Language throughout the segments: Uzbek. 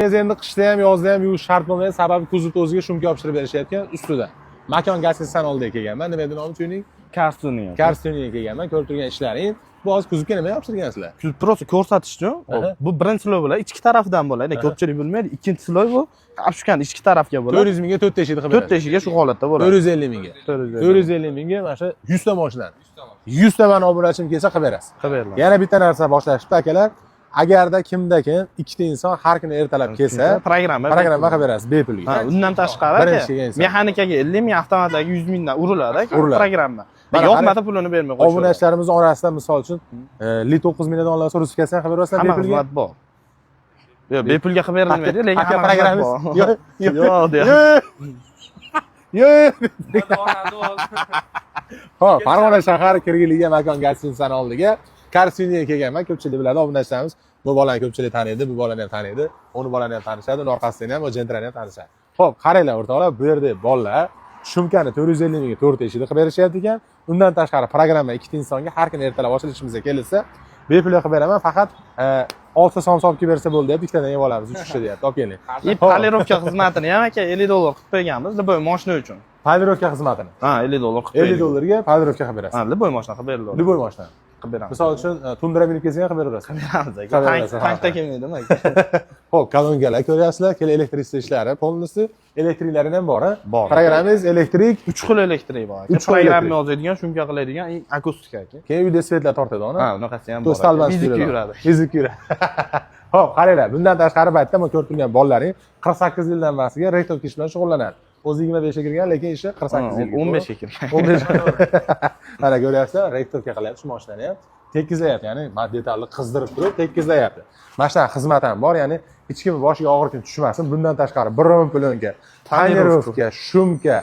Endi qishda ham, yozda ham yuvish shart bo'lmaydi, sababi kuzovda o'ziga shumka yopishtirib berishayotgan ustida. Makon gaz-sistem oldiga kelganman. Nima edi nomi tuning? Karstuning. Karstuniga kelganman. Ko'rib turgan ishlaring. Bu hozir kuzovga nima yopishtirgansizlar? Просто ko'rsatish uchun. Bu birinchi slov bo'ladi, ichki tarafdan bo'ladi. Ko'pchilik bilmaydi. Ikkinchi slov bu apshukani ichki tarafga bo'ladi. 400 mingga 4 teshikni qilib beradi. 4 teshiga shu holatda bo'ladi. 450 mingga. 450 mingga mana shu 100 ta mashina. 100 ta mani obunachim kelsa qilib berasiz. Qilib beriladi. Yana bitta narsa boshlashibdi akalar. Agarda kimda-kim ikkita inson har kuni ertalab kelsa, programma qilib berasiz bepulga. Ha, undan tashqari mexanikaga 50 ming, avtomatlarga 100 mingdan uriladi programma. Yo'qmasa pulini bermay qo'yishadi. Obunachilarimiz orasida misol uchun Li 9000 dan onlayn sertifikasiya qilib berasizlar bepulga. Xizmat bor. Yo'q, bepulga qilib berilmaydi, lekin aka programmamiz. Yo'q. Farg'ona shahar Kirgiliga makon gaz-stansiyani oldiga Karstuniga kelganman. Ko'pchilik biladi, obunachilarimiz bu bolani ko'pchilik taniydi, bu bolani ham taniydi, uni bolani ham tanishadi, uni orqasidan ham Gentrani ham tanishadi. Xo'p, qaranglar o'rtoqlar, bu yerda bolalar shumkani 450 mingga 4 teshikni qilib berishyapti ekan. Undan tashqari programma ikkita insonga har kuni ertalab ochilishimizga kelsa, bepul qilib beraman. Faqat 6 so'm olib kelib bersa bo'ldi deb ikkitadan yeb olamiz, 3 kishi deyapti. Olib keling. Polirovka xizmatini ham aka 50 dollar qilib qo'yganmiz, liboy mashina uchun. Polirovka xizmatini. Ha, 50 dollar qilib qo'ydik. 50 dollarga polirovka qilib berasiz. Ha, liboy mashina qilib beriladi. Liboy mashina qilib beramiz. Misol uchun Tundra minib kelsa ham qilib berasiz. Qilib beramiz aka. Tankda kelmaydimi aka? Xo'p, kolonkalar ko'ryapsizlar, keling elektrisiy ishlari, polnisi elektriklarini ham bor, Bor. Programmangiz elektrik, 3 xil elektrik bor aka. Programma yozadigan, shumka qiladigan, akustika aka. keyin uyda svetlar tortadi uni. Ha, unaqasi ham bor. Fizik yuradi. Fizik yuradi. Xo'p, qaranglar, bundan tashqari paytda men ko'rib turgan bolalaring 48 yildan boshiga rektor ish bilan shug'ullanadi. O'zi 25 ga kirgan, lekin ishi 48 yilga. 15 ga kirgan. 15. Mana ko'ryapsizlar, rektorga qilyapti shu mashinani ham. Tekizlayapti, ya'ni detalni qizdirib turib tekizlayapti. Mana shu xizmat ham bor, ya'ni hech kim boshiga og'ir kun tushmasin. Bundan tashqari biron pulonga, tonirovka, shumka,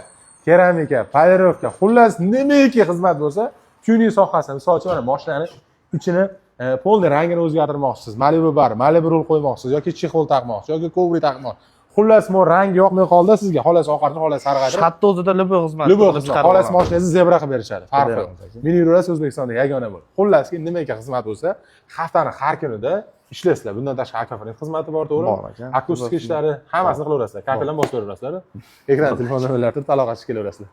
keramika, polirovka, xullas nimaki xizmat bo'lsa, tuning sohasida, misol uchun mana mashinani ichini polni rangini o'zgartirmoqchisiz, Malibu bar, Malibu rul qo'ymoqchisiz yoki chexol taqmoqchisiz yoki kovri taqmoqchisiz. Xullas, mo rang yoqmay qoldi sizga, xolos oqarni, xolos sarg'aytirib. Hatto o'zida liboy xizmat. Liboy xizmat. Xolos mashinangizni zebra qilib berishadi. Farqi. Mini yurasiz O'zbekistonda yagona bo'ladi. Xullas, nimaki xizmat bo'lsa, haftani har kunida ishlasizlar. Bundan tashqari akvafarin xizmati bor, to'g'rimi? Bor ekan. Akustik ishlari hammasini qilaverasizlar. Kafeldan bosib beraverasizlar. Ekran telefon nomerlaridan aloqa qilib kelaverasizlar.